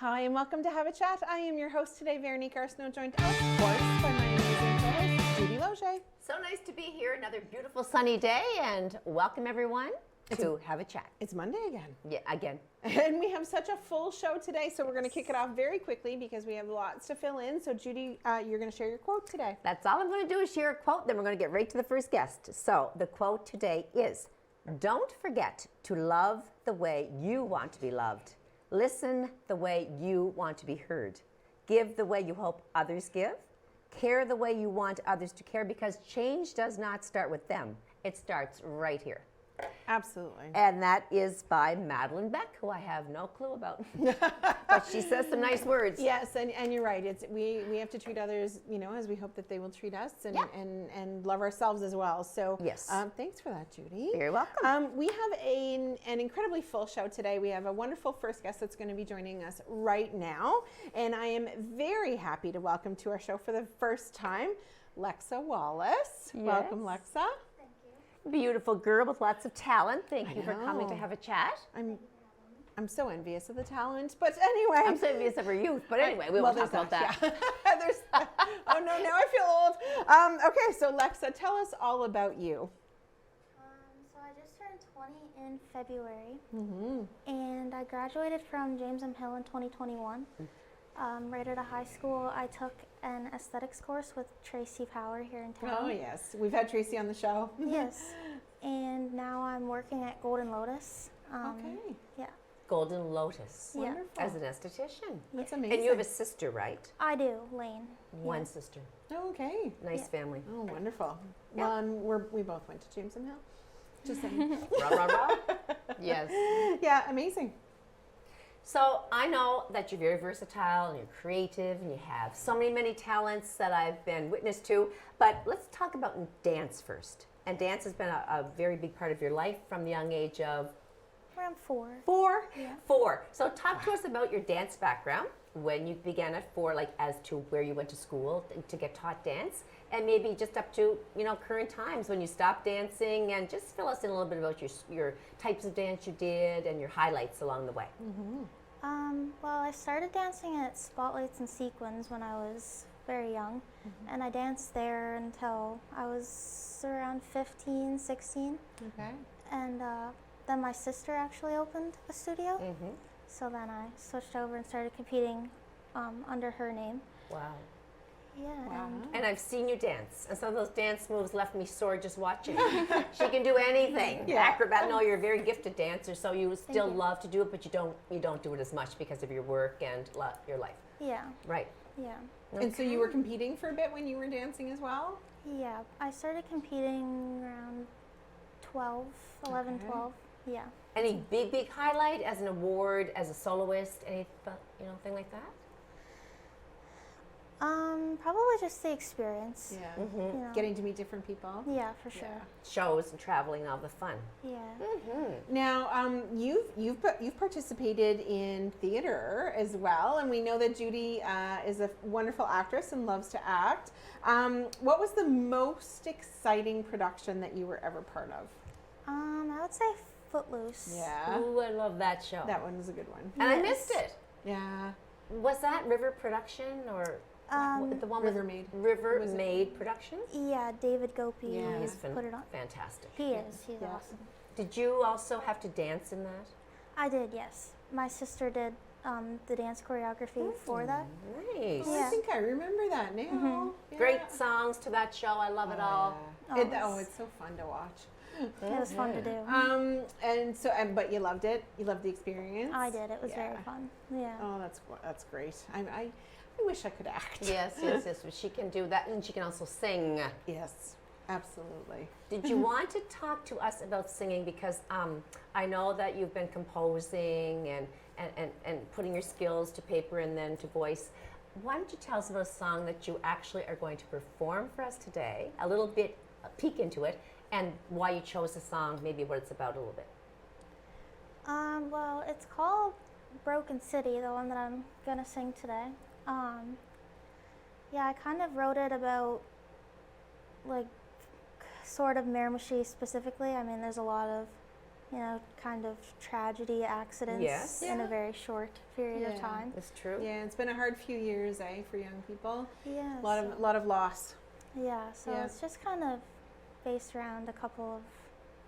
Hi, and welcome to Have a Chat. I am your host today, Veronique Arsenault, joined of course by my amazing co-host, Judy Loge. So nice to be here, another beautiful sunny day, and welcome everyone to Have a Chat. It's Monday again. Yeah, again. And we have such a full show today, so we're going to kick it off very quickly because we have lots to fill in. So Judy, you're going to share your quote today. That's all I'm going to do is share a quote, then we're going to get right to the first guest. So the quote today is, "Don't forget to love the way you want to be loved. Listen the way you want to be heard. Give the way you hope others give. Care the way you want others to care, because change does not start with them. It starts right here." Absolutely. And that is by Madeline Beck, who I have no clue about. But she says some nice words. Yes, and you're right. It's we have to treat others, as we hope that they will treat us, and love ourselves as well. So yes, thanks for that, Judy. You're welcome. We have an incredibly full show today. We have a wonderful first guest that's going to be joining us right now, and I am very happy to welcome to our show for the first time, Lexa Wallace. Yes. Welcome, Lexa. Beautiful girl with lots of talent. Thank you for coming to have a chat. I'm so envious of the talent, but anyway. I'm so envious of her youth, but anyway, we won't talk about that. Yeah. Oh no, now I feel old. Okay, so Lexa, tell us all about you. So I just turned 20 in February, and I graduated from James M. Hill in 2021. Right out of high school, I took an aesthetics course with Tracy Power here in town. Oh yes, we've had Tracy on the show. Yes, and now I'm working at Golden Lotus. Okay. Yeah. Golden Lotus. Wonderful. As an esthetician. That's amazing. And you have a sister, right? I do, Lane. One sister. Oh, okay. Nice family. Oh, wonderful. Yeah. Well, we both went to James M. Hill. Just saying. Rah, rah, rah. Yes. Yeah, amazing. So I know that you're very versatile and you're creative and you have so many talents that I've been witness to, but let's talk about dance first. And dance has been a very big part of your life from the young age of? Around 4. 4? Yeah. 4. So talk to us about your dance background, when you began at 4, like as to where you went to school to get taught dance, and maybe just up to, current times when you stopped dancing, and just fill us in a little bit about your types of dance you did and your highlights along the way. Well, I started dancing at Spotlights and Sequins when I was very young, and I danced there until I was around 15, 16. Okay. And then my sister actually opened a studio, so then I switched over and started competing under her name. Wow. Yeah. Wow. And I've seen you dance, and some of those dance moves left me sore just watching. She can do anything. Yeah. Acrobat. No, you're a very gifted dancer, so you still you. love to do it, but you don't do it as much because of your work and your life. Yeah. Right. Yeah. And so you were competing for a bit when you were dancing as well? Yeah. I started competing around 11, Okay. 12. Yeah. Any big highlight as an award, as a soloist, anything like that? Probably just the experience. Yeah. You know. Getting to meet different people. Yeah, for sure. Shows and traveling, all the fun. Yeah. Now, you've participated in theater as well, and we know that Judy is a wonderful actress and loves to act. What was the most exciting production that you were ever part of? I would say Footloose. Yeah, Ooh, I love that show. that one was a good one. And I Yes. missed it. Yeah, Was that River Production or the one with Rivermaid. River Was it? Made Productions? Yeah, David Gopi Yeah. He's put it on. fantastic. He is. He's Yeah. awesome. Did you also have to dance in that? I did, yes. My sister did the dance choreography for that. Nice. Oh, I Yeah. think I remember that now. Yeah. Great songs to that show. I love it all. Yeah. It's so fun to watch. It was fun to do. And so, but you loved it. You loved the experience. I did. It was Yeah. very fun. Yeah. Oh, that's great. I wish I could act. Yes. She can do that, and she can also sing. Yes, absolutely. Did you want to talk to us about singing? Because I know that you've been composing and putting your skills to paper and then to voice. Why don't you tell us about a song that you actually are going to perform for us today? A little bit, a peek into it, and why you chose the song, maybe what it's about a little bit. Well, it's called Broken City, the one that I'm gonna sing today. Yeah, I kind of wrote it about, like, sort of Miramichi specifically. I mean, there's a lot of kind of tragedy, accidents Yes. in Yeah. a very short period of Yeah. time. It's true. Yeah, it's been a hard few years, for young people. Yeah. A lot of loss. So Yeah. it's just kind of based around a couple of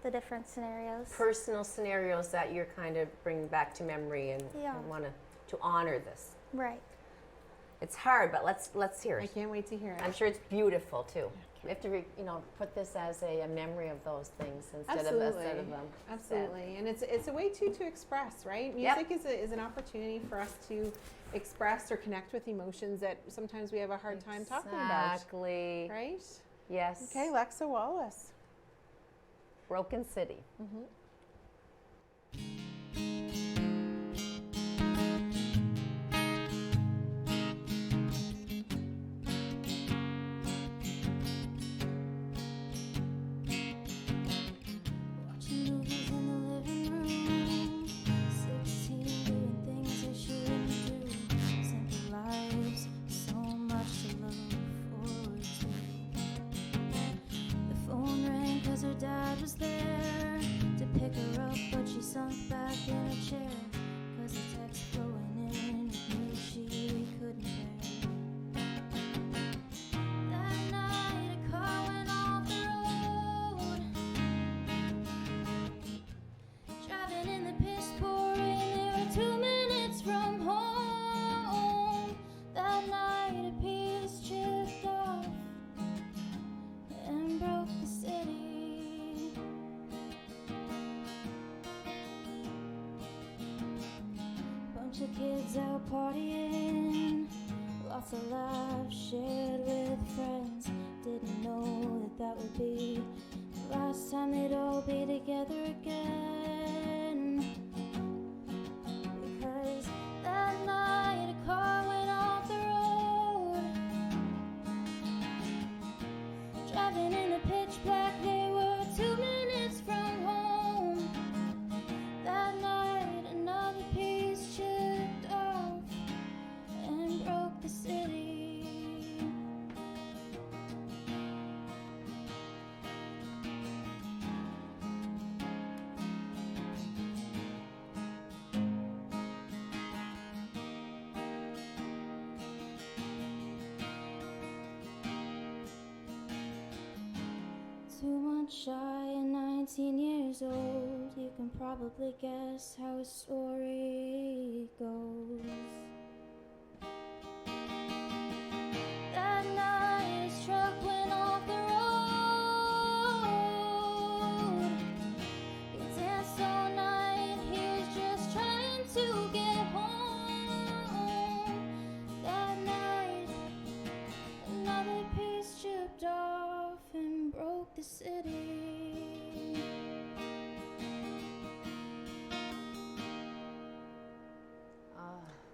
the different scenarios. Personal scenarios that you're kind of bringing back to memory and Yeah. want to honor this. Right. It's hard, but let's hear I it. can't wait to hear it. I'm sure it's beautiful too. We have to, put this as a memory of those things instead of Absolutely, and it's a way to express, right? Yep. Music is an opportunity for us to express or connect with emotions that sometimes we have a hard time talking about, Exactly. right? Yes. Okay, Lexa Wallace. Broken City. Watching movies in the living room, 16 doing things they shouldn't do. Simple lives, so much to look forward to. The phone rang 'cause her dad was there to pick her up, but she sunk back in her chair 'cause the text flowing in with news she couldn't bear. That night a car went off the road, driving in the piss pouring. They were 2 minutes from home. That night a piece chipped off and broke the city. Bunch of kids out partying, lots of laughs shared with friends. Didn't know that would be the last time they'd all be together again. Because that night a car went off the road, driving in the pitch black. They were 2 minutes from home. That night another piece chipped off and broke the city. Too much shy and 19 years old. You can probably guess how his story goes. That night his truck went off the road. He danced all night, he was just trying to get home. That night another piece chipped off and broke the city.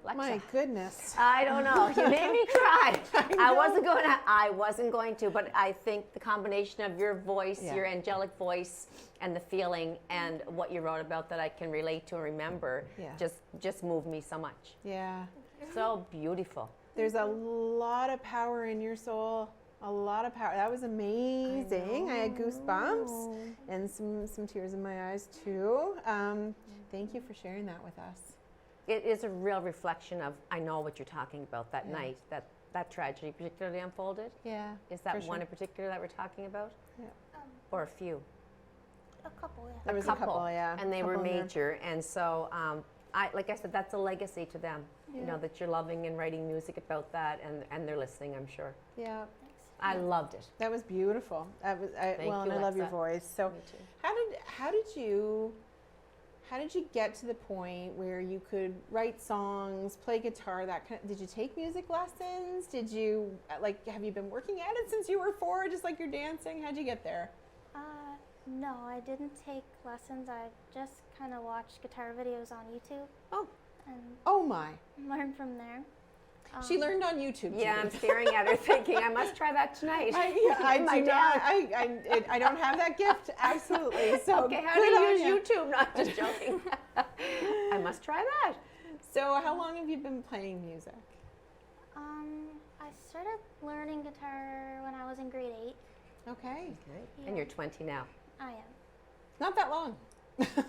Lexa. My goodness. I don't know. You made me cry. I wasn't going to, but I think the combination of your voice, Yeah. your angelic voice, and the feeling, and what you wrote about that I can relate to and remember, Yeah. just moved me so much. Yeah. So beautiful. There's a lot of power in your soul. A lot of power. That was amazing. I had goosebumps and some tears in my eyes too. Thank you for sharing that with us. It is a real reflection of, I know what you're talking about that Yeah. night, that tragedy particularly unfolded. Yeah. Is that for one sure. in particular that we're talking about? Um, Or a few? a couple, yeah. There was a couple, yeah. And they were Couple in there. major. And so, like I said, that's a legacy to them. You know, that you're loving and writing music about that, and they're listening, I'm sure. Yeah. I loved it. That was beautiful. That was Thank well, you, and I love your Lexa. voice. So, Me too. how did you get to the point where you could write songs, play guitar, that kind of, did you take music lessons? Did you have you been working at it since you were 4, just like you're dancing? How'd you get there? No, I didn't take lessons. I just kind of watched guitar videos on YouTube Oh. and Oh my. learned from there. She learned on YouTube. Yeah, I'm Judy. staring at her thinking, I must try that tonight. I My do dad. not. I don't have that gift. Absolutely. So Okay, how do good on you ya. use YouTube? Not just joking. I must try that. So how long have you been playing music? I started learning guitar when I was in grade 8. Okay. And you're 20 now. I am. Not that long.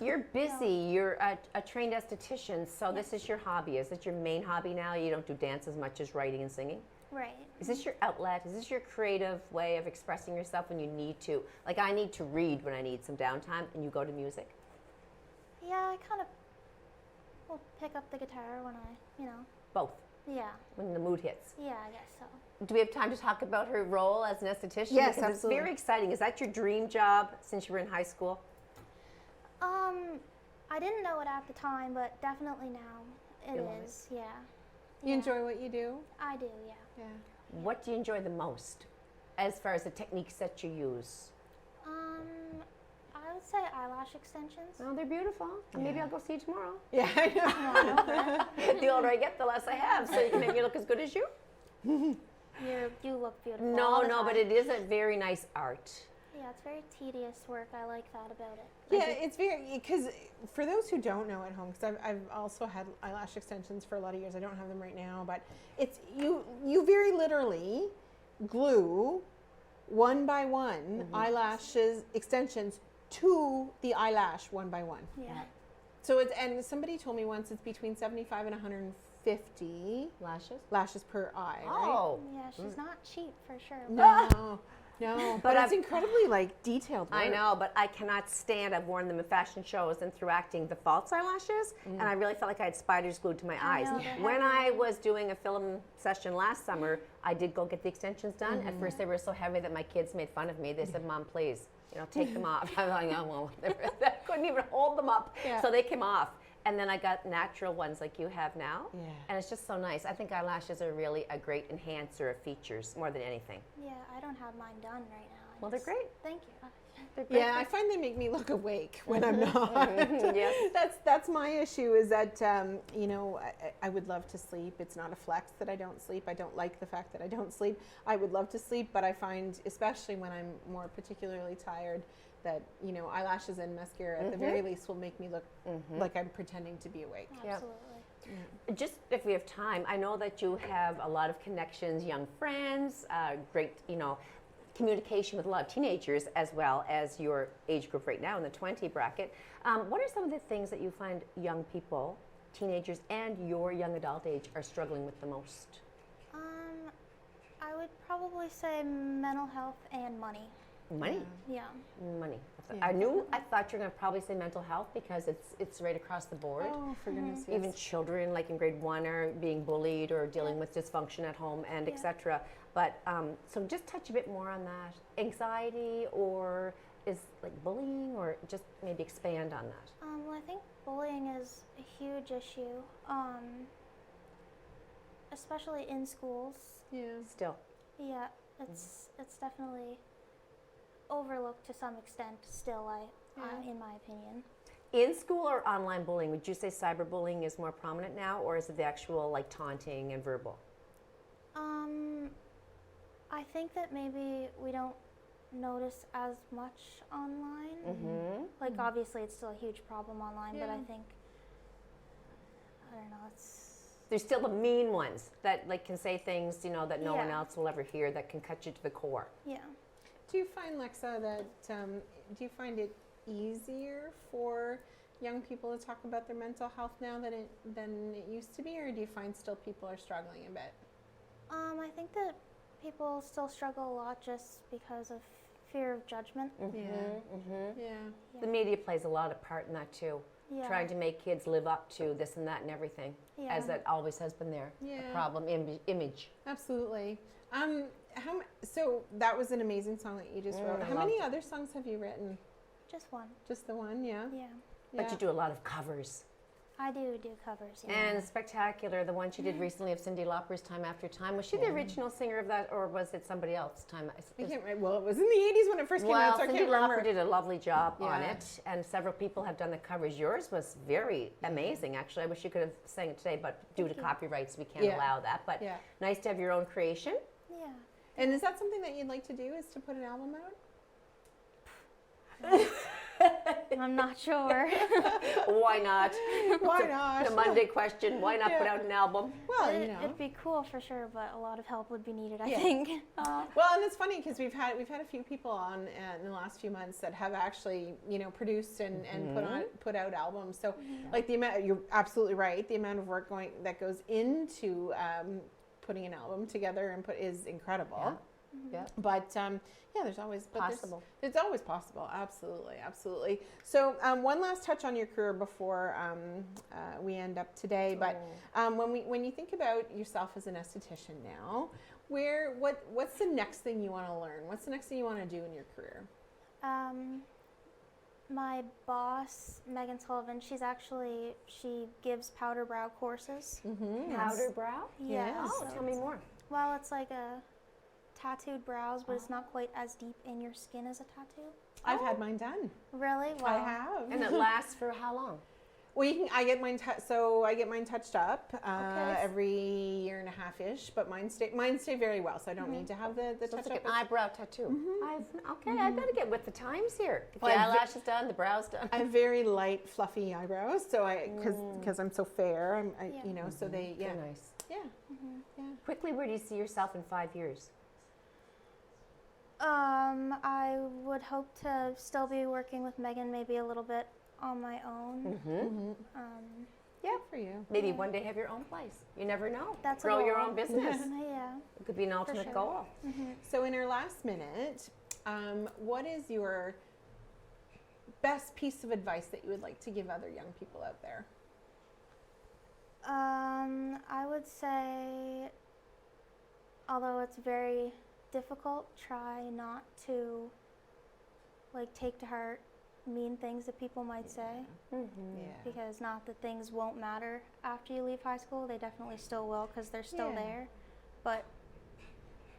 You're busy. You're a trained esthetician, so this is your hobby. Is it your main hobby now? You don't do dance as much as writing and singing? Right. Is this your outlet? Is this your creative way of expressing yourself when you need to? Like, I need to read when I need some downtime, and you go to music? Yeah, I kind of will pick up the guitar when I, Both, Yeah. when the mood hits. Yeah, I guess so. Do we have time to talk about her role as an esthetician? Yes, because absolutely. It's very exciting. Is that your dream job since you were in high school? I didn't know it at the time, but definitely now it You love it. is. Yeah. You Yeah. enjoy what you do? I do, yeah. Yeah. What do you enjoy the most as far as the techniques that you use? I would say eyelash extensions. Oh, they're beautiful. Maybe I'll go see you tomorrow. Yeah, I know. The older I get, the less I have, so you can make me look as good as you. You look beautiful. all No, the no, but time. it is a very nice art. Yeah, it's very tedious work. I like that about it. Yeah, it's very, because for those who don't know at home, because I've also had eyelash extensions for a lot of years. I don't have them right now, but it's you very literally glue one by one eyelashes extensions to the eyelash one by one. Yeah. So it's, and somebody told me once it's between 75 and 150 Lashes? lashes per eye. Right? Oh. Yeah, she's not cheap for sure. No, no, but it's I've- incredibly like detailed work. I know, but I cannot stand, I've worn them in fashion shows and through acting, the false eyelashes, and I really felt like I had spiders glued to my eyes. know, they're When heavy. I was doing a film session last summer, I did go get the extensions done. At first they were so heavy that my kids made fun of me. They said, Mom, please, take them off. I was like, oh, well, I couldn't even hold them up. Yeah. So they came off. And then I got natural ones like you have now. Yeah. And it's just so nice. I think eyelashes are really a great enhancer of features more than anything. Yeah, I don't have mine done right now. Well, they're great. Thank you. They're great. Yeah, I find they make me look awake when I'm not. Yes. That's my issue. Is that I would love to sleep. It's not a flex that I don't sleep. I don't like the fact that I don't sleep. I would love to sleep, but I find, especially when I'm more particularly tired, that eyelashes and mascara at the very least will make me look like I'm pretending to be awake. Absolutely. Just if we have time, I know that you have a lot of connections, young friends, great, communication with a lot of teenagers as well as your age group right now in the 20 bracket. What are some of the things that you find young people, teenagers and your young adult age are struggling with the most? I would probably say mental health and money. Money. Yeah. Money. Yeah. I thought you were going to probably say mental health because it's right across the board. Oh, for goodness sakes. Even children, like in grade 1, are being bullied or dealing with dysfunction at home, and Yeah. etc. But so just touch a bit more on that. Anxiety, or is like bullying, or just maybe expand on that. Well, I think bullying is a huge issue, especially in schools. Yeah. Still, Yeah, it's definitely overlooked to some extent. Still, in my opinion. in school or online bullying, would you say cyberbullying is more prominent now, or is it the actual like taunting and verbal? I think that maybe we don't notice as much online. Like obviously, it's still a huge problem online, but I Yeah. think I don't know. It's There's still the mean ones that like can say things that no one Yeah. else will ever hear, that can cut you to the core. yeah. Do you find, Lexa, that do you find it easier for young people to talk about their mental health now than it used to be, or do you find still people are struggling a bit? I think that people still struggle a lot just because of fear of judgment. Yeah. The media plays a lot of part in that too. Yeah. Trying to make kids live up to this and that and everything, Yeah. as that always has been there. Yeah. A problem image. Absolutely. So that was an amazing song that you just wrote. I How loved many it. other songs have you written? Just one. Just the one, yeah. Yeah. But Yeah. you do a lot of covers. I do covers. Yeah. And spectacular, the one she did recently of Cyndi Lauper's Time After Time. Was she the original singer of that, or was it somebody else? I can't remember. Well, it was in the 80s when it first came out, so I Cyndi can't remember. Lauper did a lovely job on Yeah. it, and several people have done the covers. Yours was very amazing, actually. I wish you could have sang it today, but due to copyrights, we can't Yeah. allow that. But Yeah. nice to have your own creation. Yeah. And is that something that you'd like to do, is to put an album out? I'm not sure. Why not? Why not? The Monday question, why not put out an album? Well, you know. It'd be cool for sure, but a lot of help would be needed, I Yeah. think. Well, and it's funny because we've had a few people on in the last few months that have actually, you know, produced and put out albums. So like the amount, you're absolutely right. The amount of work that goes into putting an album together and is incredible. Yeah. But yeah, there's always Possible. It's always possible. Absolutely, absolutely. So one last touch on your career before we end up today. But when you think about yourself as an esthetician now, what's the next thing you want to learn? What's the next thing you want to do in your career? My boss, Megan Sullivan, she gives powder brow courses. Powder brow? Yeah. Yes. Oh, tell me more. Well, it's like a tattooed brows, but it's not quite as deep in your skin as a tattoo. I've had mine done. Really? I Wow. have. And it lasts for how long? Well, I get mine touched up every year and a half ish, but mine stay very well, so I don't need to have the So touch it's like up. an eyebrow tattoo. I better get with the times here. Get the Well, eyelashes done, the brows done. I have very light, fluffy eyebrows, so because I'm so fair, Yeah. you know, so they Very nice. yeah. Quickly, where do you see yourself in 5 years? I would hope to still be working with Megan, maybe a little bit on my own. Yeah, for you. Maybe one day have your own place. You never know. That's a Grow your goal. own business. Yeah. It could be an ultimate sure. goal. So in our last minute, what is your best piece of advice that you would like to give other young people out there? I would say, although it's very difficult, try not to take to heart mean things that people might say, Yeah. because not that things won't matter after you leave high school, they definitely still will because they're still Yeah. there, but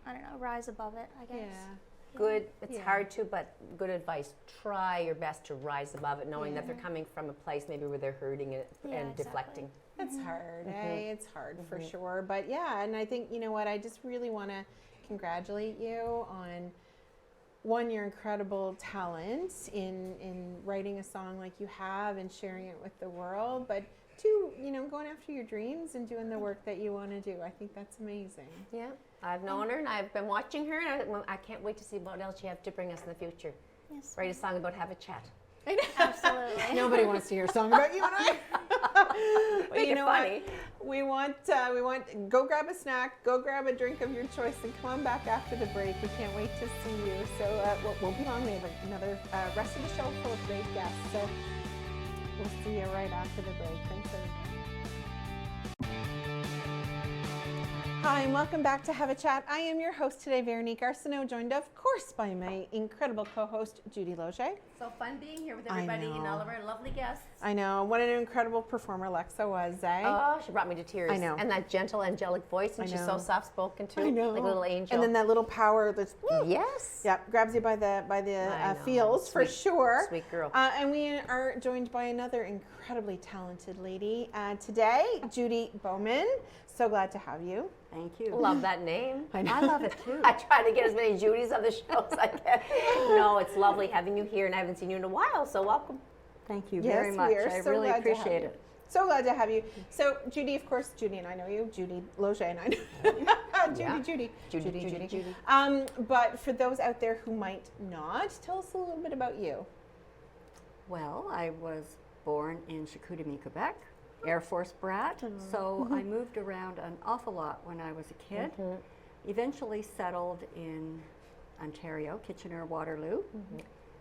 I don't know, rise above it, I guess. Yeah. Good. It's Yeah. hard to, but good advice. Try your best to rise above it, knowing that they're coming from a place maybe where they're hurting it Yeah, and exactly. deflecting. It's hard, It's hard for sure. But yeah, and I think, you know what, I just really want to congratulate you on, one, your incredible talent in writing a song like you have and sharing it with the world, but two, you know, going after your dreams and doing the work that you want to do. I think that's amazing. Yeah, I've known her and I've been watching her, and I can't wait to see what else you have to bring us in the future. Yes. Write a song about Have a Chat. Absolutely. Nobody wants to hear a song about you and I. But Make you it know funny. what? We want go grab a snack, go grab a drink of your choice, and come on back after the break. We can't wait to see you. So we'll be on. We have another rest of the show full of great guests. So we'll see you right after the break. Thanks, everybody. Hi, and welcome back to Have a Chat. I am your host today, Veronique Arsenault, joined of course by my incredible co-host, Judy Loge. So fun being here with I everybody and all know. of our lovely guests. I know, what an incredible performer Lexa was, eh? Oh, she brought me to tears. I know. And that gentle, angelic voice, and I she's know. so soft-spoken too, I know. like a little angel. And then that little power that's yes. yeah, grabs you by the I know. feels for Sweet- sure. sweet girl. And we are joined by another incredibly talented lady today, Judy Bowman. So glad to have you. Thank you. Love that name. I love it too. I try to get as many Judys on the show as I can. No, it's lovely having you here, and I haven't seen you in a while, so welcome. Thank you Yes, very much. we are I so really glad to have appreciate you. it. So glad to have you. So Judy, of course, Judy and I know you. Judy Loge and I know. Judy. Judy. But for those out there who might not, tell us a little bit about you. Well, I was born in Chicoutimi, Quebec, Air Force brat. So I moved around an awful lot when I was a kid. Eventually settled in Ontario, Kitchener-Waterloo.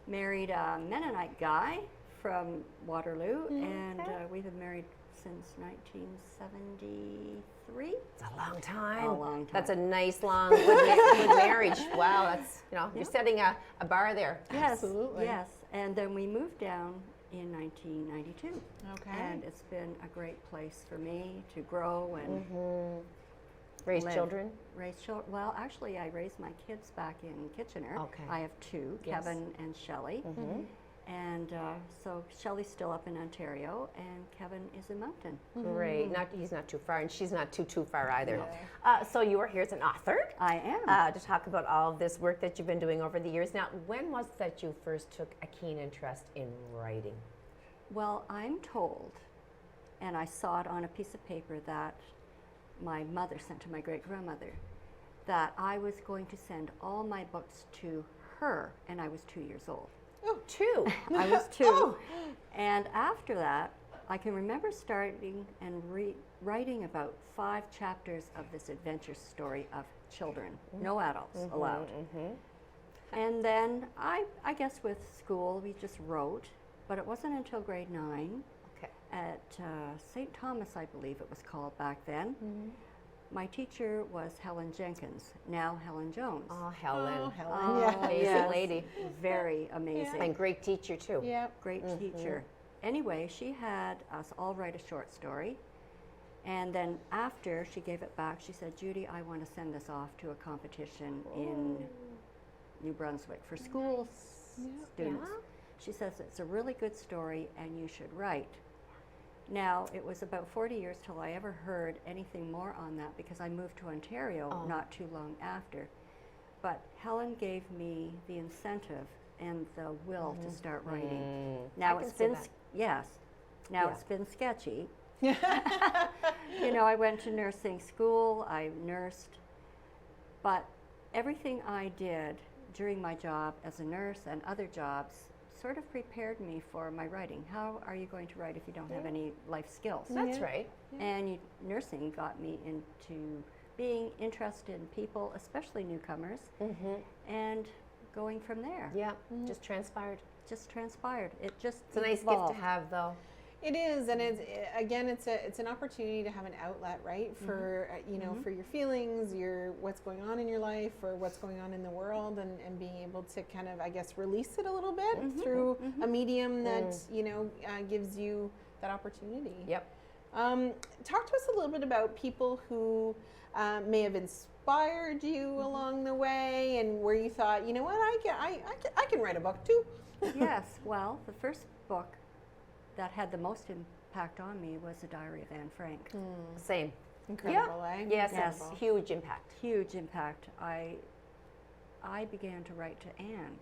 Married a Mennonite guy from Waterloo, and we've been married since 1973. It's a long time. A long time. That's a nice, long, good marriage. Wow, that's, you're setting a bar there. Yes, Absolutely. yes. And then we moved down in 1992. Okay. And it's been a great place for me to grow and Raise live. children. Raise children. Well, actually, I raised my kids back in Kitchener. Okay. I have two, Yes. Kevin and Shelley. And so Shelley's still up in Ontario, and Kevin is in Moncton. Great. He's not too far, and she's not too far either. Yeah. So you are here as an author. I am. To talk about all of this work that you've been doing over the years. Now, when was it that you first took a keen interest in writing? Well, I'm told, and I saw it on a piece of paper that my mother sent to my great-grandmother, that I was going to send all my books to her, and I was 2 years old. Oh, 2. I was 2. And after that, I can remember starting and writing about 5 chapters of this adventure story of children, no adults allowed. And then I guess with school, we just wrote, but it wasn't until grade 9 at St. Thomas, I believe it was called back then. My teacher was Helen Jenkins, now Helen Jones. Oh, Helen. Oh, Helen. Yeah. Amazing Yes. lady. Very amazing. And great teacher, too. Yeah. Great teacher. Anyway, she had us all write a short story. And then after she gave it back, she said, Judy, I want to send this off to a competition in New Brunswick for school students. She says, it's a really good story and you should write. Now, it was about 40 years till I ever heard anything more on that because I moved to Ontario not too long after. But Helen gave me the incentive and the will to start writing. Now I it's can see been that. yes. Now Yeah. it's been sketchy. You know, I went to nursing school, I nursed, but everything I did during my job as a nurse and other jobs sort of prepared me for my writing. How are you going to write if you don't have any life skills? That's right. And nursing got me into being interested in people, especially newcomers, and going from there. Yeah, just transpired. Just transpired. It just It's a nice gift to have, though. It is, and it's an opportunity to have an outlet, right? For you know, for your feelings, what's going on in your life, or what's going on in the world, and being able to kind of, I guess, release it a little bit through a medium that you know gives you that opportunity. Yep. Talk to us a little bit about people who may have inspired you along the way, and where you thought, you know what, I can write a book too. Yes, well, the first book that had the most impact on me was The Diary of Anne Frank. Same. Incredible, eh? Yes, Yes. huge impact. Huge impact. I began to write to Anne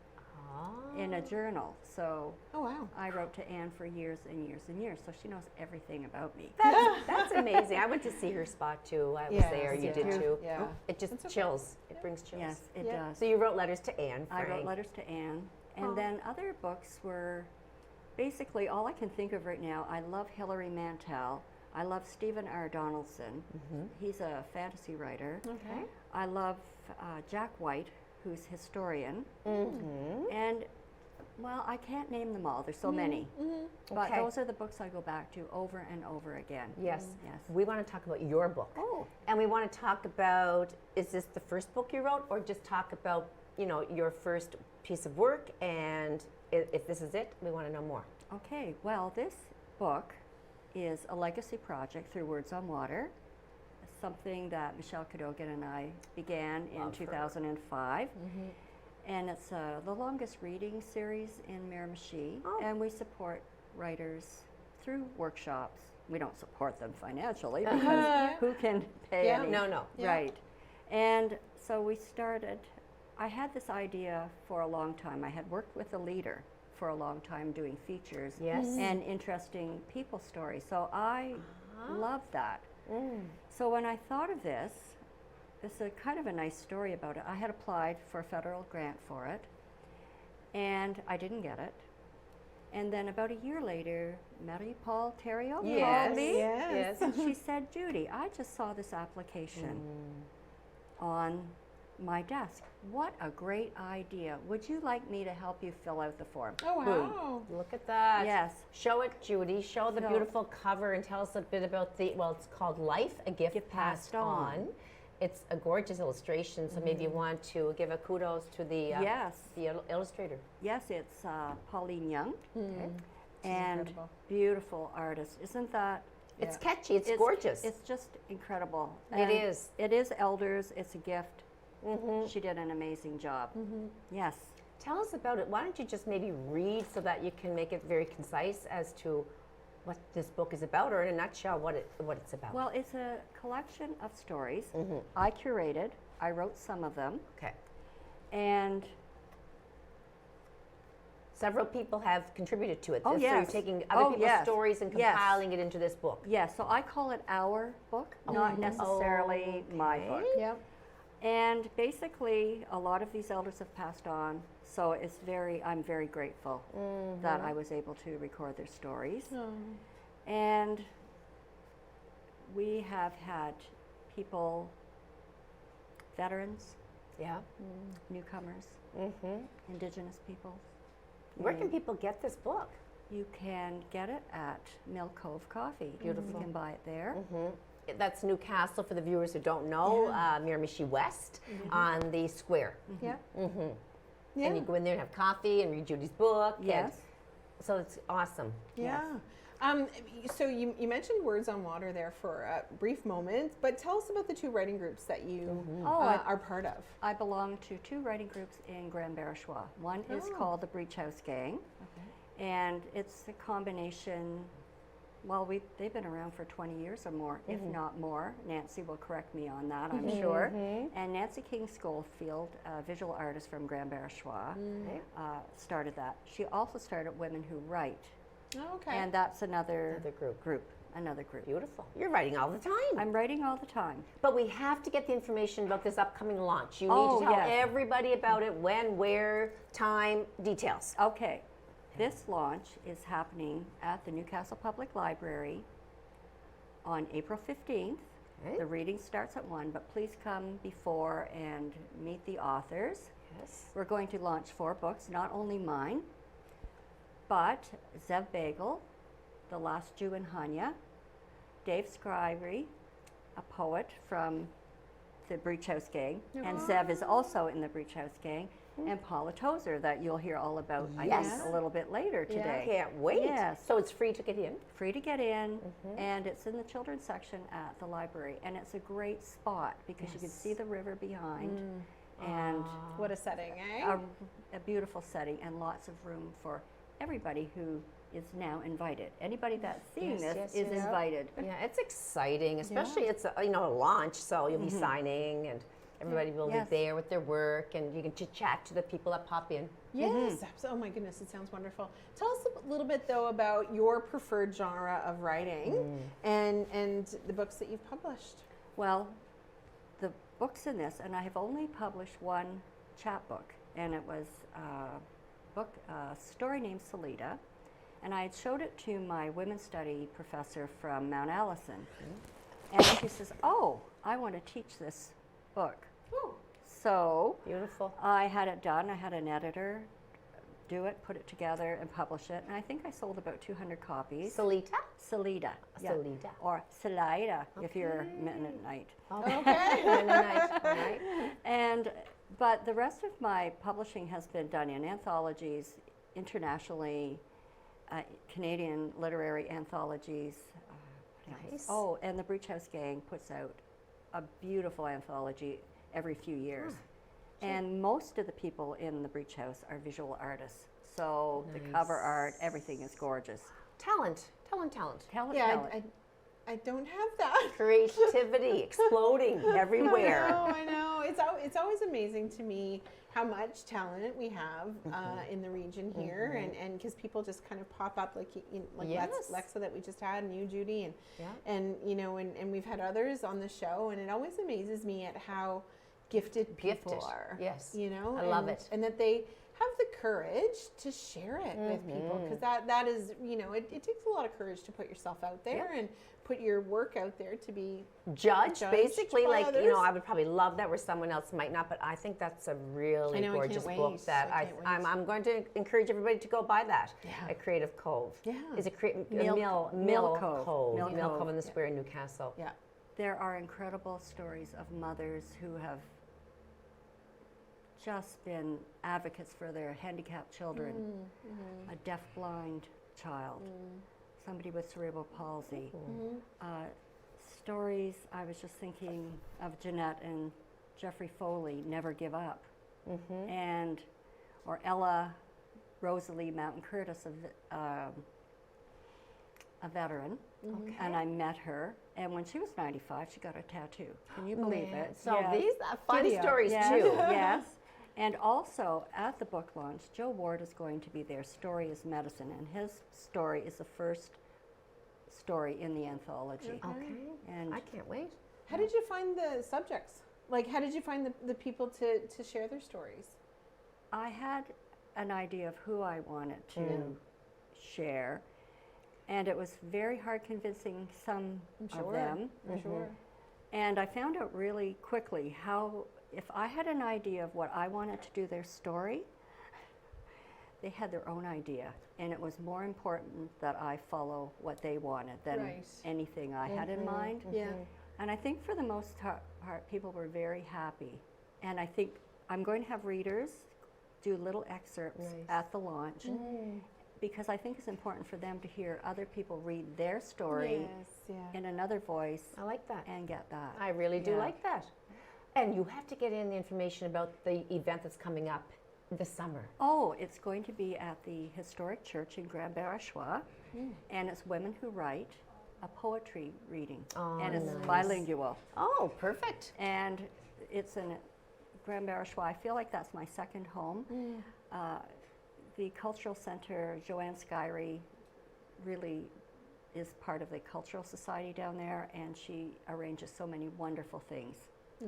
in a journal. So Oh wow. I wrote to Anne for years and years and years. So she knows everything about me. That's amazing. I went to see her spot, too. I was there. You did, too. Yeah. It just chills. It brings chills. Yes, it Yeah. does. So you wrote letters to Anne I Frank. wrote letters to Anne. And then other books were basically all I can think of right now. I love Hilary Mantel. I love Stephen R. Donaldson. He's a fantasy writer. Okay. I love Jack White, who's historian. And, well, I can't name them all. There's so many. But Okay. those are the books I go back to over and over again. Yes. Yes. We want to talk about your book. Oh. And we want to talk about, is this the first book you wrote, or just talk about, you know, your first piece of work, and if this is it, we want to know more. Okay, well, this book is a legacy project through Words on Water, something that Michelle Cadogan and I began in Love her. 2005. And it's the longest reading series in Miramichi, and we support writers through workshops. We don't support them financially because who can pay Yeah. any? No. Right. And so we started, I had this idea for a long time. I had worked with a leader for a long time doing features Yes. and interesting people stories. So I love that. So when I thought of this, it's a kind of a nice story about it. I had applied for a federal grant for it, and I didn't get it. And then about a year later, Marie-Paul Theriault called me. Yes. And she said, Judy, I just saw this application on my desk. What a great idea. Would you like me to help you fill out the form? Oh wow. Look at that. Yes. Show it, Judy. Show the So- beautiful cover and tell us a bit about it's called Life, a Gift Passed On. It's a gorgeous illustration, so maybe you want to give a kudos to the Yes. the illustrator. Yes, it's Pauline Young. And incredible. beautiful artist. Isn't that? It's catchy. It's gorgeous. It's just incredible. It And is. It is elders. It's a gift. She did an amazing job. Yes. Tell us about it. Why don't you just maybe read so that you can make it very concise as to what this book is about, or in a nutshell, what it's about. Well, it's a collection of stories. I curated. I wrote some of them. Okay. And several people have contributed to it. Oh, So yes. you're taking other Oh, people's yes. stories and Yes. compiling it into this book. yes, so I call it our book, not necessarily my book. Yep. And basically, a lot of these elders have passed on, so I'm very grateful that I was able to record their stories. And we have had people, veterans, Yeah. newcomers, Indigenous people. Where can people get this book? You can get it at Mill Cove Coffee. Beautiful. You can buy it there. That's Newcastle for the viewers who don't know, Miramichi West on the square. Yeah. And you go in there and have coffee and read Judy's book. Yes. And so it's awesome. Yeah. So you mentioned Words on Water there for a brief moment, but tell us about the two writing groups that you are part of. I belong to two writing groups in Grand Barachois. One is called the Breach House Gang, and it's a combination. Well, they've been around for 20 years or more, if not more. Nancy will correct me on that, I'm sure. And Nancy King Schofield, a visual artist from Grand Barachois, started that. She also started Women Who Write, Oh, okay. and that's another group. Another group. Beautiful. You're writing all the time. I'm writing all the time. But we have to get the information about this upcoming launch. You need Oh, to tell yes. everybody about it, when, where, time, details. Okay. This launch is happening at the Newcastle Public Library on April 15th. Okay. The reading starts at 1, but please come before and meet the authors. Yes. We're going to launch 4 books, not only mine, but Zev Bagel, The Last Jew in Hanya, Dave Scrivery, a poet from the Breach House Gang, and Zev is also in the Breach House Gang, and Paula Tozer, that you'll hear all about, I Yes. think, a little bit later today. Can't wait. Yes. So it's free to get in. Free to get in, and it's in the children's section at the library, and it's a great spot because you can see the river behind, and What a setting, eh? a beautiful setting, and lots of room for everybody who is now invited. Anybody that's seeing this is invited. Yeah, it's exciting, especially it's a launch, so you'll be signing and everybody will Yes. be there with their work, and you can chat to the people that pop in. Yes. Oh my goodness, it sounds wonderful. Tell us a little bit though about your preferred genre of writing and the books that you've published. Well, the books in this, and I have only published one chapbook, and it was a story named Salida, and I had showed it to my women's study professor from Mount Allison, and she says, "Oh, I want to teach this book." So Beautiful. I had it done. I had an editor do it, put it together, and publish it, and I think I sold about 200 copies. Salita? Salida. Salida. Or Salida, if you're Mennonite. Okay. But the rest of my publishing has been done in anthologies, internationally, Canadian literary anthologies. What else? Nice. Oh, and the Breach House Gang puts out a beautiful anthology every few years. And most of the people in the Breach House are visual artists. So the cover art, everything is gorgeous. Talent. Yeah, I don't have that. Creativity exploding everywhere. I know. It's always amazing to me how much talent we have in the region here, and because people just kind of pop up like Yes. Lexa that we just had, and you, Judy, and and we've had others on the show, and it always amazes me at how gifted people are. Yes. I love it. and that they have the courage to share it with people, because that is it takes a lot of courage to put yourself out there and put your work out there to be Judged basically, by like others. I would probably love that where someone else might not, but I think that's a really I know, I can't gorgeous wait. book that I can't wait. I'm going to encourage everybody to go buy that. Yeah. A Creative Cove. Yeah. Is it Mill Mill Cove. Cove. Mill Mill Cove. Cove in the square in Newcastle. Yeah. There are incredible stories of mothers who have just been advocates for their handicapped children, a deaf-blind child, somebody with cerebral palsy. Stories, I was just thinking of Jeanette and Jeffrey Foley, Never Give Up. And or Ella Rosalie Mountain Curtis, a veteran, and I met her. And when she was 95, she got a tattoo. Can you believe it? So Yes. these are fun Video. stories Yes, too. yes. And also at the book launch, Joe Ward is going to be there. Story is Medicine, and his story is the first story in the anthology. Okay. And I can't wait. How did you find the subjects? Like, how did you find the people to share their stories? I had an idea of who I wanted to share, and it was very hard convincing some of them. I'm sure. And I found out really quickly how, if I had an idea of what I wanted to do their story, they had their own idea. And it was more important that I follow what they wanted than Right. anything I had in mind. Yeah. And I think for the most part, people were very happy. And I think I'm going to have readers do little excerpts Nice. at the launch, because I think it's important for them to hear other people read their story Yes, yeah. in another voice I like that. and get that. I really do Yeah. like that. And you have to get in the information about the event that's coming up this summer. Oh, it's going to be at the historic church in Grand Barachois, and it's Women Who Write, a poetry reading, Oh, and it's nice. bilingual. Oh, perfect. And it's in Grand Barachois. I feel like that's my second home. The cultural center, Joanne Skyrie, really is part of the cultural society down there, and she arranges so many wonderful things.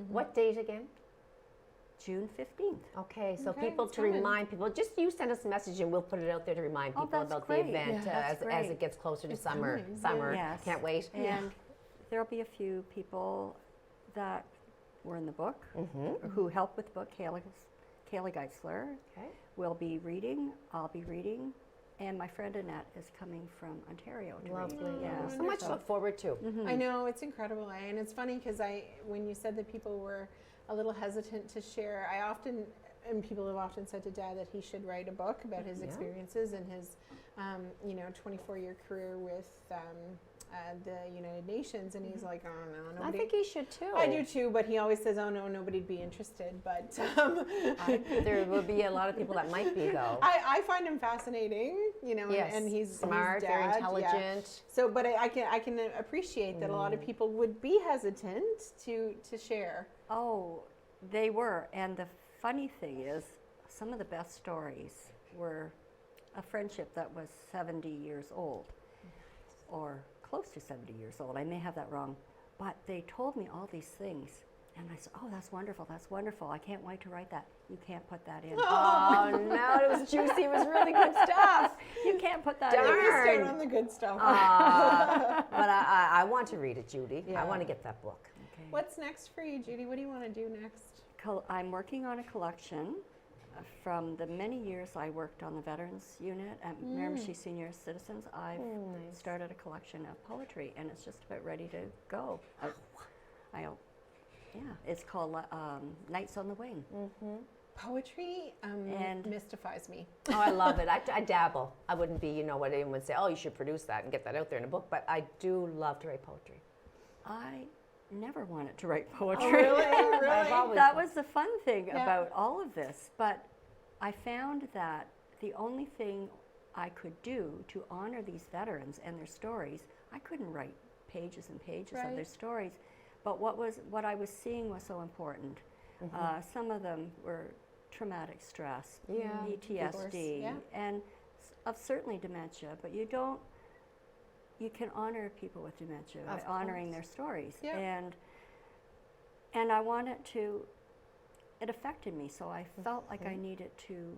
What date again? June 15th. Okay, so Okay, people it's to coming. remind people, just you send us a message and we'll put it out there to remind Oh, people that's about great. the event Yeah, that's as great. it gets closer to It's summer. coming, Summer. Yes. Can't wait. And there'll be a few people that were in the book, or who helped with the book. Kayla Geitzler Okay. will be reading, I'll be reading, and my friend Annette is coming from Ontario to Lovely. read. Yeah, So much to look forward to. I know, it's incredible. And it's funny because when you said that people were a little hesitant to share, and people have often said to Dad that he should write a book about his Yeah. experiences and his, 24-year career with the United Nations. And he's like, oh no, I nobody. think he should too. I do too, but he always says, oh no, nobody'd be interested. But There will be a lot of people that might be though. I find him fascinating, Yes. and he's smart, he's very dad, yeah. intelligent. So, but I can appreciate that a lot of people would be hesitant to share. Oh, they were. And the funny thing is, some of the best stories were a friendship that was 70 years old, or close to 70 years old. I may have that wrong. But they told me all these things. And I said, oh, that's wonderful. That's wonderful. I can't wait to write that. You can't put that in. Oh no, it was juicy. It was really good stuff. You can't put that Darn. in. Maybe start on the good stuff. But I want to read it, Judy. Yeah. I want to get that book. Okay. What's next for you, Judy? What do you want to do next? I'm working on a collection from the many years I worked on the Veterans Unit at Miramichi Senior Citizens. I've started a collection of poetry, and it's just about ready to go. It's called Nights on the Wing. Poetry And- mystifies me. Oh, I love it. I dabble. I wouldn't be, what anyone would say, oh, you should produce that and get that out there in a book. But I do love to write poetry. I never wanted to write poetry. I've always That was the fun thing Yeah. about all of this. But I found that the only thing I could do to honor these veterans and their stories, I couldn't write pages and pages of their Right. stories. But what I was seeing was so important. Some of them were traumatic stress, Yeah. PTSD, yeah. and of certainly dementia. But you can honor people with dementia by Of honoring course. their stories. Yeah. And I wanted to, it affected me, so I felt like I needed to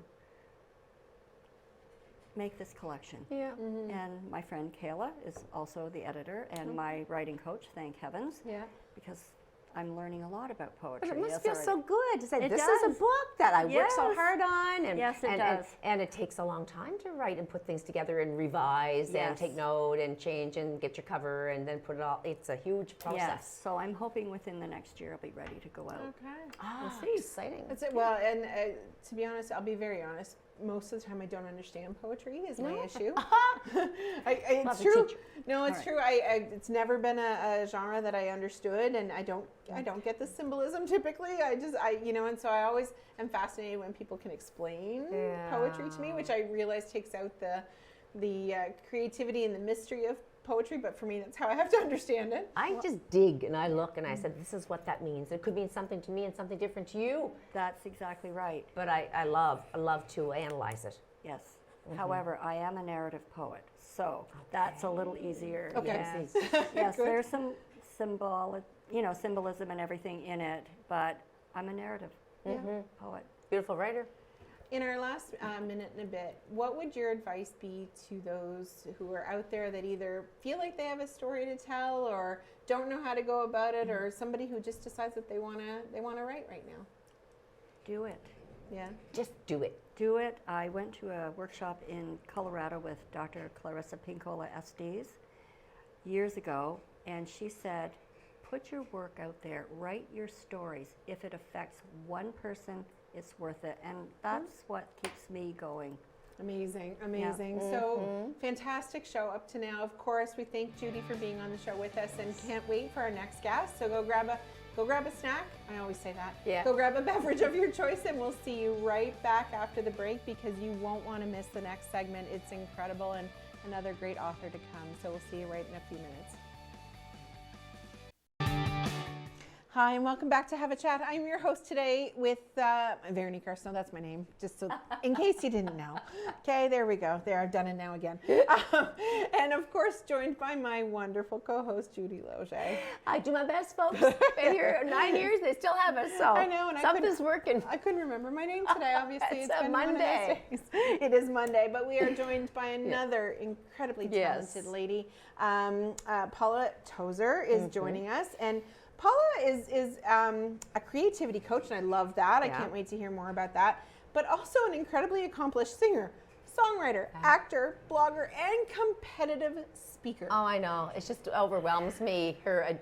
make this collection. Yeah. And my friend Kayla is also the editor and my writing coach, thank heavens, Yeah. because I'm learning a lot about poetry. But it must as feel I so write. good to say, It this is does. a book that I worked so Yes. hard on. And, Yes, it and, does. And it takes a long time to write and put things together and revise and Yes. take note and change and get your cover and then put it all. It's a huge process. Yes, so I'm hoping within the next year I'll be ready to go out. Okay. Ah, see. exciting. That's it. Well, and to be honest, I'll be very honest. most of the time I don't understand poetry is my issue. Love It's the true. teacher. No, it's true. It's never been a genre that I understood, and I don't get the symbolism typically. And so I always am fascinated when people can explain poetry to me, which I realize takes out the creativity and the mystery of poetry. But for me, that's how I have to understand it. I just dig and I look and I said, this is what that means. It could mean something to me and something different to you. That's exactly right. But I love to analyze it. Yes. However, I am a narrative poet, so that's a little easier. Okay. Yes, yes there's some symbolism and everything in it, but I'm a narrative poet. Beautiful writer. In our last minute and a bit, what would your advice be to those who are out there that either feel like they have a story to tell or don't know how to go about it, or somebody who just decides that they want to write right now? Do it. Yeah. Just do it. Do it. I went to a workshop in Colorado with Dr. Clarissa Pinkola Estes years ago, and she said, put your work out there, write your stories. If it affects one person, it's worth it. And that's what keeps me going. Amazing. So fantastic show up to now. Of course, we thank Judy for being on the show with us and can't wait for our next guest. So go grab a snack. I always say that. Yeah. Go grab a beverage of your choice, and we'll see you right back after the break because you won't want to miss the next segment. It's incredible and another great author to come. So we'll see you right in a few minutes. Hi, and welcome back to Have a Chat. I'm your host today with Veronica Arsenault. That's my name, just so in case you didn't know. Okay, there we go. There, I've done it now again. And of course, joined by my wonderful co-host, Judy Loge. I do my best, folks. Been here 9 years, they still have us, so I know, and something's working. I couldn't remember my name today, obviously. It's it's a been one of those Monday. days. It is Monday, but we are joined by another incredibly talented lady. Paula Tozer is joining us, and Paula is a creativity coach, and I love that. I can't wait to hear more about that. But also an incredibly accomplished singer, songwriter, actor, blogger, and competitive speaker. Oh, I know. It just overwhelms me. Her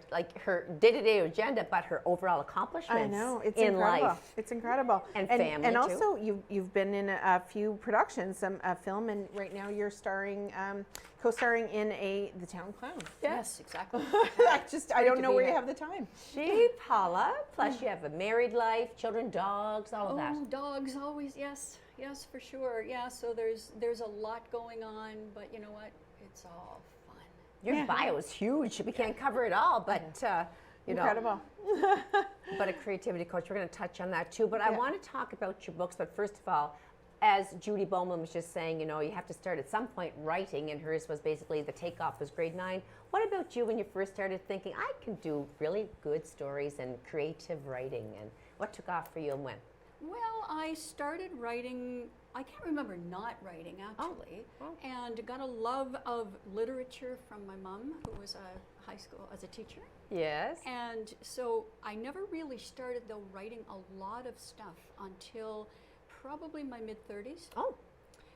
day-to-day agenda, but her overall accomplishments. I know, it's in incredible. life. It's incredible. And family, and too. also you've been in a few productions, some film, and right now you're co-starring in the Town Clown. Yes, exactly. I don't know where you have the time. She, Paula, plus you have a married life, children, dogs, all of that. Oh, dogs always, yes, for sure. Yeah, so there's a lot going on, but you know what? It's all fun. Your bio is huge. We can't cover it all, but you know. Incredible. But a creativity coach, we're going to touch on that too. But I want to talk about your books. But first of all, as Judy Bowman was just saying, you know, you have to start at some point writing, and hers was basically the takeoff was grade 9. What about you when you first started thinking, I can do really good stories and creative writing? And what took off for you and when? Well, I started writing, I can't remember not writing actually, and got a love of literature from my mom, who was a high school as a teacher. Yes. And so I never really started though writing a lot of stuff until probably my mid-30s. Oh.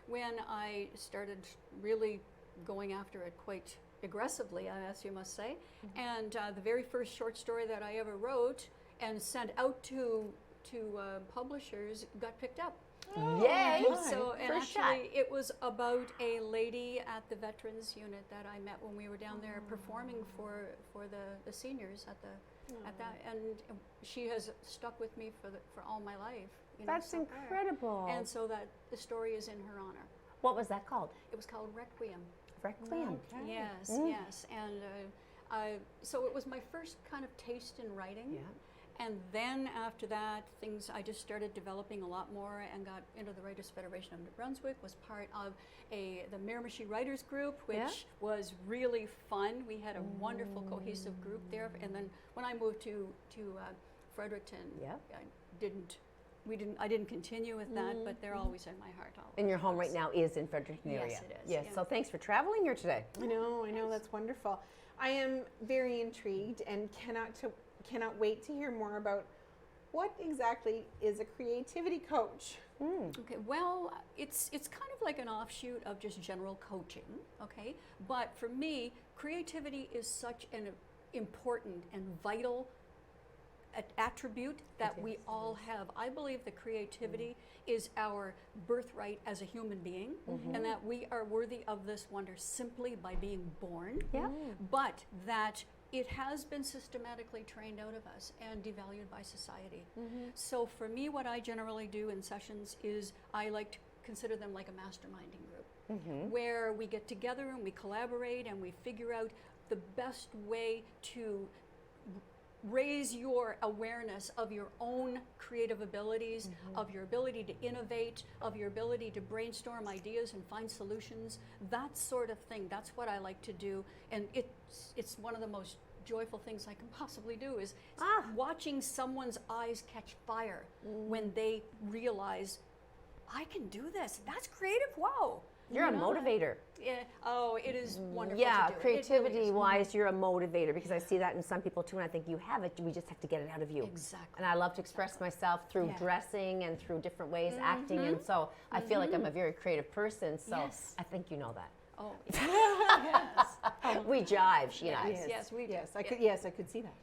When I started really going after it quite aggressively, as you must say. And the very first short story that I ever wrote and sent out to publishers got picked up. Yay! So, and First actually, it was about a lady at the Veterans Unit that I met when we were down there performing for the seniors at that, and she has stuck with me for all my life. You know, That's so far. incredible. And so that the story is in her honor. What was that called? It was called Requiem. Requiem. Yes, yes, and so it was my first kind of taste in writing. Yeah. And then after that, I just started developing a lot more and got into the Writers Federation of New Brunswick, was part of the Miramichi Writers Group, which was really fun. We had a wonderful cohesive group there. And then when I moved to Fredericton, I didn't continue with that, but they're always in my heart. Always. And your home right now is in Fredericton area. Yes, it is. Yes. Yeah. So thanks for traveling here today. I know, that's wonderful. I am very intrigued and cannot wait to hear more about what exactly is a creativity coach. Okay, well, it's kind of like an offshoot of just general coaching, okay? But for me, creativity is such an important and vital attribute that we all have. I believe that creativity is our birthright as a human being, and that we are worthy of this wonder simply by being born. Yeah. But that it has been systematically trained out of us and devalued by society. So for me, what I generally do in sessions is I like to consider them like a masterminding group, where we get together and we collaborate and we figure out the best way to raise your awareness of your own creative abilities, of your ability to innovate, of your ability to brainstorm ideas and find solutions, that sort of thing. That's what I like to do, and it's one of the most joyful things I can possibly do is watching someone's eyes catch fire when they realize, I can do this. That's creative. Wow. You're a motivator. Yeah. Oh, it is wonderful Yeah, to do. creativity-wise, you're a motivator, because I see that in some people too, and I think you have it. We just have to get it out of you. Exactly. And I love to express myself through dressing and through different ways, acting, and so I feel like I'm a very creative person. So Yes. I think you know that. Oh, yes. We jive, she and I. Yes, we do. Yes, I could see that.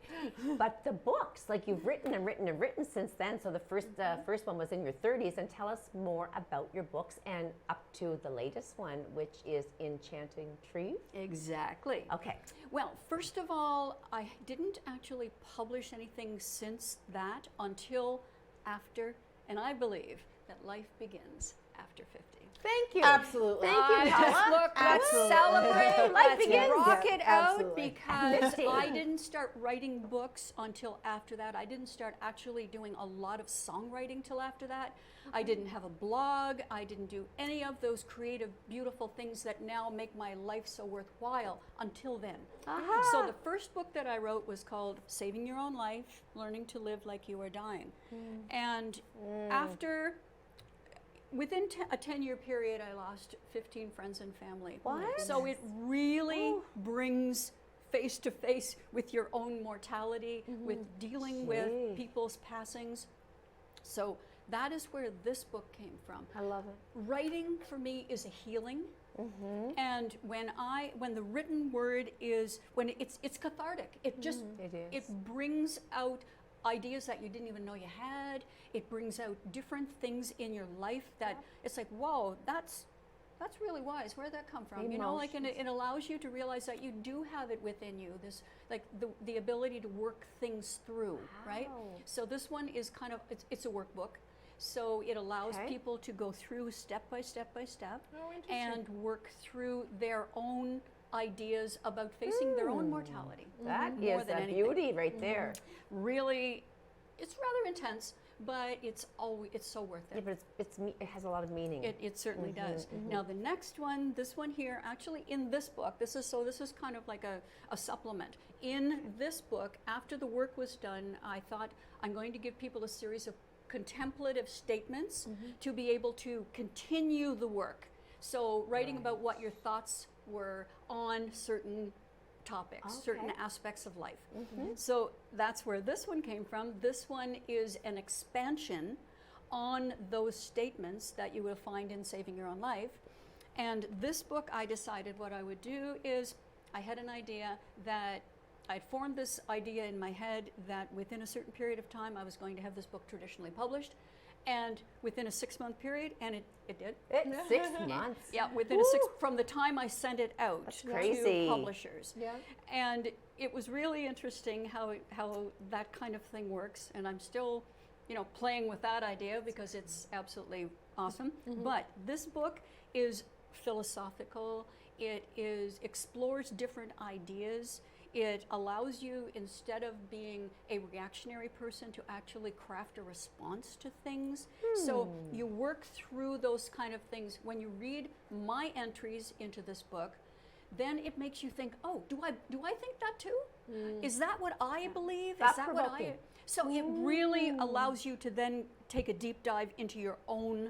But the books, like you've written and written and written since then. So the first one was in your 30s, and tell us more about your books and up to the latest one, which is Enchanting Trees. Exactly. Okay. Well, first of all, I didn't actually publish anything since that until after, and I believe that life begins after 50. Thank you. Absolutely. Thank you, Just Paula. look, let's celebrate, Life let's begins. rock Yeah, it out, absolutely. because 50. I didn't start writing books until after that. I didn't start actually doing a lot of songwriting till after that. I didn't have a blog. I didn't do any of those creative, beautiful things that now make my life so worthwhile until then. So the first book that I wrote was called Saving Your Own Life, Learning to Live Like You Are Dying. And after... Within a 10-year period, I lost 15 friends and family. What? So it really brings face to face with your own mortality, with dealing with people's passings. So that is where this book came from. I love it. Writing for me is a healing. And when the written word is, when it's cathartic. It just, It is. it brings out ideas that you didn't even know you had. It brings out different things in your life that it's like, whoa, that's really wise. Where'd that come from? You know, like, and it allows you to realize that you do have it within you, this, like the ability to work things through, right? So this one is kind of, it's a workbook. So it allows people to go through step by step by step and work through their own ideas about facing their own mortality. That more is than a anything. beauty right there. Really, it's rather intense, but it's so worth it. Yeah, but it has a lot of meaning. It certainly does. Now the next one, this one here, actually in this book, this is kind of like a supplement. In this book, after the work was done, I thought I'm going to give people a series of contemplative statements to be able to continue the work. So writing about what your thoughts were on certain topics, certain aspects of life. So that's where this one came from. This one is an expansion on those statements that you will find in Saving Your Own Life. And this book, I decided what I would do is, I had an idea that I'd formed this idea in my head that within a certain period of time I was going to have this book traditionally published. And within a 6-month period, and it did. 6 months. Yeah, within from the time I sent it out crazy. to publishers. Yeah. And it was really interesting how that kind of thing works. And I'm still, playing with that idea because it's absolutely awesome. But this book is philosophical. It explores different ideas. It allows you, instead of being a reactionary person, to actually craft a response to things. So you work through those kind of things. When you read my entries into this book, then it makes you think, oh, do I think that too? Is that what I believe? Is that what I... So it really allows you to then take a deep dive into your own,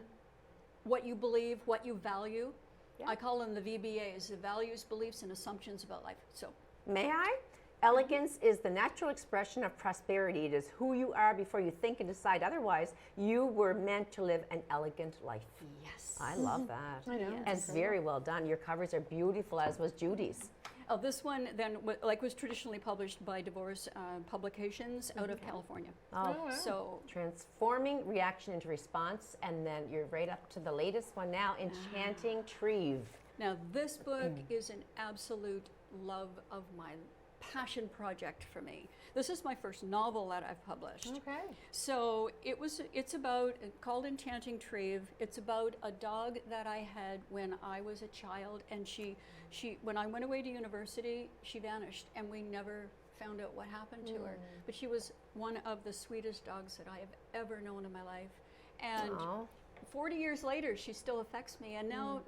what you believe, what you value. Yeah. I call them the VBAs, the values, beliefs, and assumptions about life. So. May I? Elegance is the natural expression of prosperity. It is who you are before you think and decide otherwise. You were meant to live an elegant life. Yes. I love that. I know. And very well done. Your covers are beautiful, as was Judy's. Oh, this one then was traditionally published by Divorce Publications out of California. Oh, wow. So transforming reaction into response, and then you're right up to the latest one now, Enchanting Treve. now this book is an absolute love of my passion project for me. This is my first novel that I've published. Okay. So it's about, called Enchanting Treve. It's about a dog that I had when I was a child, and she when I went away to university, she vanished, and we never found out what happened to her. But she was one of the sweetest dogs that I have ever known in my life. And Aw. 40 years later, she still affects me, and now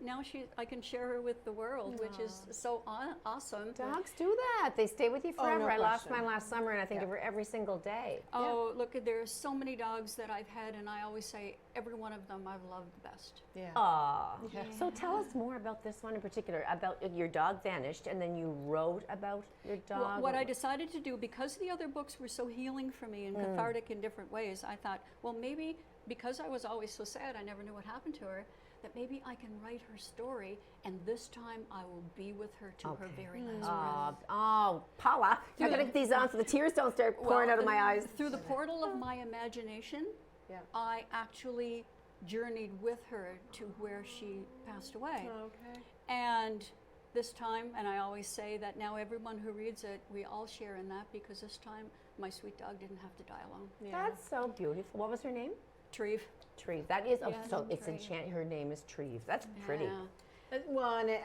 I can share her with the world, which is so awesome. Dogs do that. They stay with you Oh, no forever. I lost question. mine last summer, and I think of her every single day. Oh, look, there are so many dogs that I've had, and I always say every one of them I've loved the best. Yeah. Aw. So tell us more about this one in particular, about your dog vanished, and then you wrote about your dog. Well, what I decided to do, because the other books were so healing for me and cathartic in different ways, I thought, well, maybe because I was always so sad, I never knew what happened to her, that maybe I can write her story, and this time I will be with her to her very last breath. Oh, Paula, I gotta get these on so the tears don't start pouring out of my eyes. Through the portal of my imagination, Yeah. I actually journeyed with her to where she passed away. Okay. And this time, and I always say that now everyone who reads it, we all share in that, because this time my sweet dog didn't have to die alone. Yeah. That's so beautiful. What was her name? Treve. Treve. That is, Yeah, so it's Treve. enchant. Her name is Treve. That's pretty. Yeah. Well, and it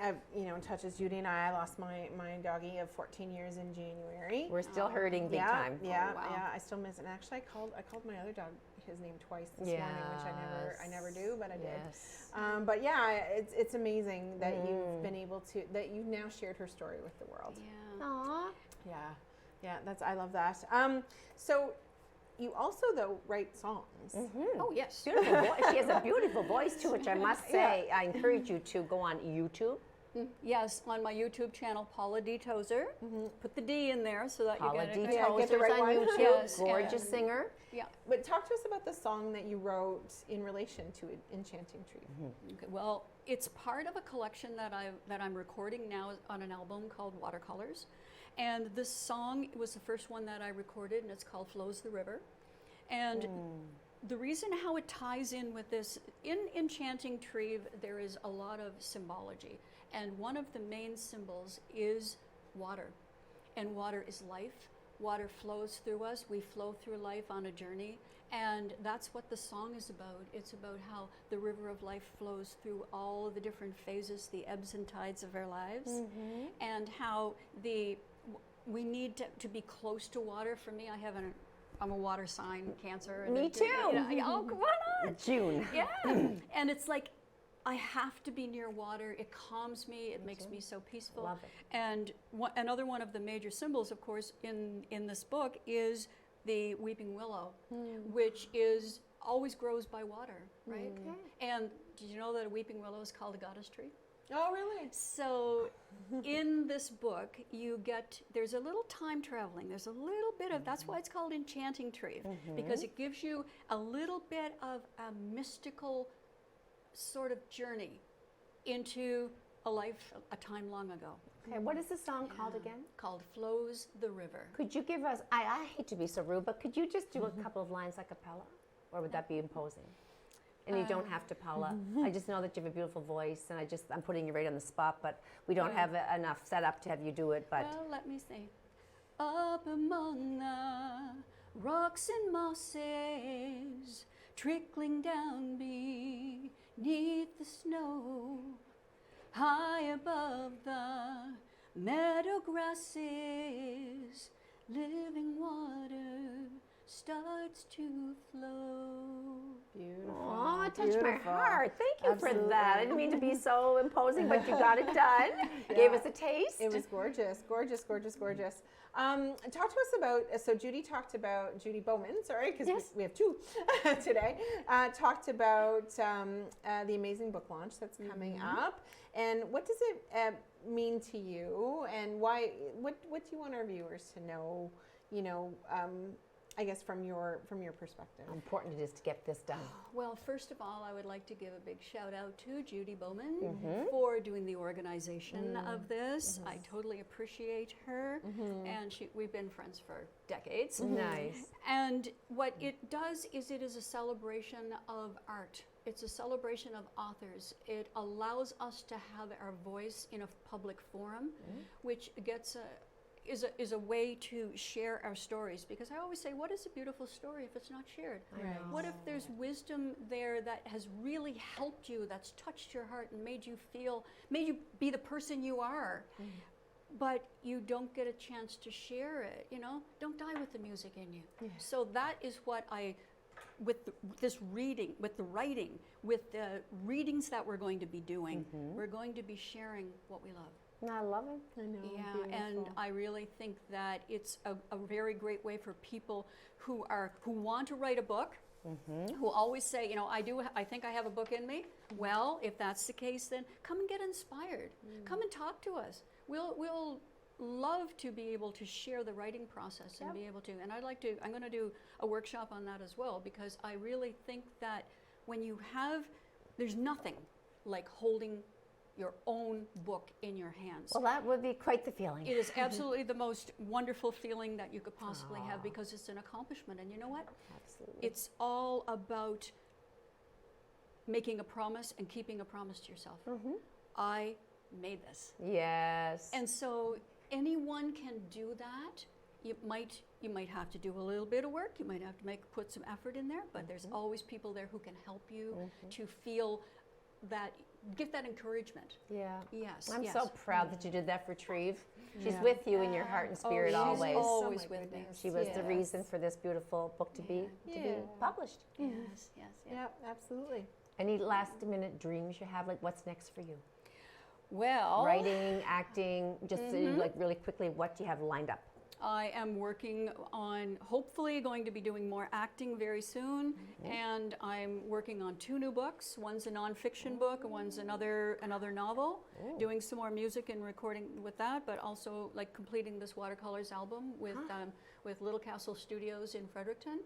touches Judy and I. I lost my doggie of 14 years in January. We're still hurting big yeah, time. Yeah, wow. yeah. I still miss it. And actually, I called my other dog his name twice this morning, which I never do, but I did. Yes. But yeah, it's amazing that you've been able to, that you've now shared her story with the world. Yeah. Aw. Yeah, I love that. So you also though write songs. Oh, yes. Beautiful voice. She has a beautiful voice too, which I must say, I encourage you to go on YouTube. Yes, on my YouTube channel, Paula D. Tozer. Put the D in there so that Paula you D. get it. Yeah, get the Tozer's right on one. YouTube. Yes, Gorgeous and- singer. Yeah. But talk to us about the song that you wrote in relation to Enchanting Treve. Okay, well, it's part of a collection that I'm recording now on an album called Watercolors, and this song was the first one that I recorded, and it's called "Flows the River." And the reason how it ties in with this, in Enchanting Treve, there is a lot of symbology, and one of the main symbols is water, and water is life. Water flows through us. We flow through life on a journey, and that's what the song is about. It's about how the river of life flows through all the different phases, the ebbs and tides of our lives, and how we need to be close to water. For me, I'm a water sign, Cancer. and Me it- too. Oh, come on. June. Yeah. And it's like, I have to be near water. It calms me. It makes me so peaceful. Love it. And another one of the major symbols, of course, in this book is the weeping willow, which always grows by water, right? And did you know that a weeping willow is called a goddess tree? Oh, really? So in this book, there's a little time traveling. There's a little bit of, that's why it's called Enchanting Treve, because it gives you a little bit of a mystical sort of journey into a time long ago, Okay, what is the song called again? called Flows the River. Could you give us, I hate to be so rude, but could you just do a couple of lines a cappella? Or would that be imposing? And you don't have to, Paula. I just know that you have a beautiful voice, and I'm putting you right on the spot, but we don't have enough set up to have you do it, but. Well, let me see. Up among the rocks and mosses, trickling down beneath the snow, high above the meadow grasses, living water starts to flow. Beautiful. Oh, it touched my Beautiful. heart. Thank you for that. I didn't mean to be so imposing, but you got it done. Gave us a taste. It was gorgeous, gorgeous, gorgeous, gorgeous. Talk to us about, so Judy Judy Bowman, sorry, because Yes. we have two today, talked about the amazing book launch that's coming up. And what does it mean to you, and why, what do you want our viewers to know, I guess from your perspective? How important it is to get this done. Well, first of all, I would like to give a big shout out to Judy Bowman for doing the organization of this. I totally appreciate her, and we've been friends for decades. Nice. And what it does is it is a celebration of art. It's a celebration of authors. It allows us to have our voice in a public forum, which is a way to share our stories. Because I always say, what is a beautiful story if it's not shared? Right. What if there's wisdom there that has really helped you, that's touched your heart and made you be the person you are, but you don't get a chance to share it, Don't die with the music in you. Yeah. So that is what with this reading, with the writing, with the readings that we're going to be doing, we're going to be sharing what we love. I love it. I know. Yeah, and I really think that it's a very great way for people who want to write a book, who always say, I think I have a book in me. Well, if that's the case, then come and get inspired. Come and talk to us. We'll love to be able to share the writing process and be able to. And I'm going to do a workshop on that as well, because I really think that when there's nothing like holding your own book in your hands. Well, that would be quite the feeling. It is absolutely the most wonderful feeling that you could possibly have, because it's an accomplishment. And you know what? Absolutely. It's all about making a promise and keeping a promise to yourself. I made this. Yes. And so anyone can do that. You might have to do a little bit of work. You might have to put some effort in there, but there's always people there who can help you to feel that, give that encouragement. Yeah. Yes. I'm yes. so proud that you did that for Treve. She's Yeah. with you in your heart and spirit she's always. always Oh my with me. goodness. She was the Yes. reason for this beautiful book to be published. Yes, yes, yes. Yeah, absolutely. Any last minute dreams you have? Like, what's next for you? Well, Writing, acting, just like really quickly, what do you have lined up? I am working on hopefully going to be doing more acting very soon, and I'm working on 2 new books. One's a nonfiction book, and one's another novel. Doing some more music and recording with that, but also like completing this watercolors album with Little Castle Studios in Fredericton,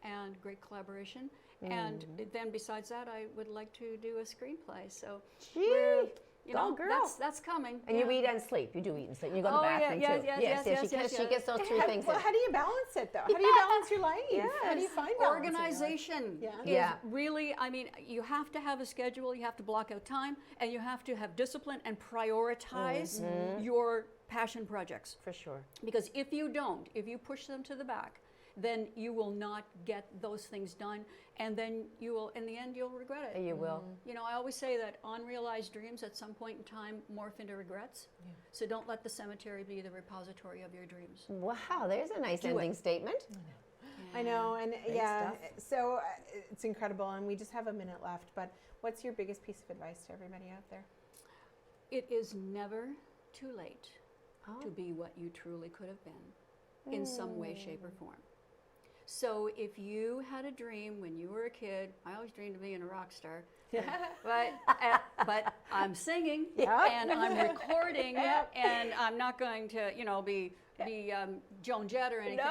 and great collaboration. And then besides that, I would like to do a screenplay. So we're, Go girl. that's coming. And you eat and sleep. You do eat and sleep. You go to the Oh, yeah, bathroom yes, too. yes, She gets those 3 things. How do you balance it though? How do you balance your life? How do you find balance in your life? Organization is Yeah. really, you have to have a schedule, you have to block out time, and you have to have discipline and prioritize your passion projects. For sure. Because if you push them to the back, then you will not get those things done, and then in the end, you'll regret it. You will. I always say that unrealized dreams at some point in time morph into regrets. So don't let the cemetery be the repository of your dreams. Wow, there's a nice Do ending it. statement. I know, and stuff. so it's incredible, and we just have a minute left, but what's your biggest piece of advice to everybody out there? It is never too late to be what you truly could have been in some way, shape, or form. So if you had a dream when you were a kid, I always dreamed of being a rock star, but I'm singing and I'm recording and I'm not going to, be Joan Jett or anything.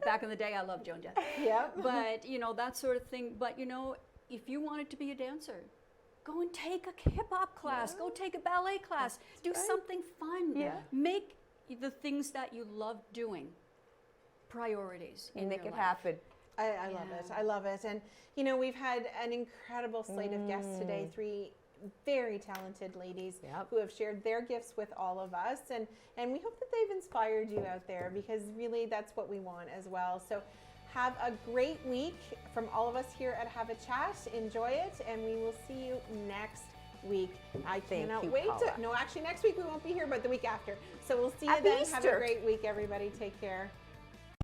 Back in the day, I loved Joan Jett. Yeah. But, that sort of thing. But, if you wanted to be a dancer, go and take a hip hop class, go take a ballet class, do something fun. Yeah. Make the things that you love doing priorities in Make your it life. happen. I love it. I love it. And, we've had an incredible slate of guests today, 3 very talented ladies who have shared their gifts with all of us. And we hope that they've inspired you out there, because really that's what we want as well. So have a great week from all of us here at Have a Chat. Enjoy it, and we will see you next week. I cannot wait Paula. actually next week we won't be here, but the week after. So we'll see you Happy then. Have a Easter. great week, everybody. Take care.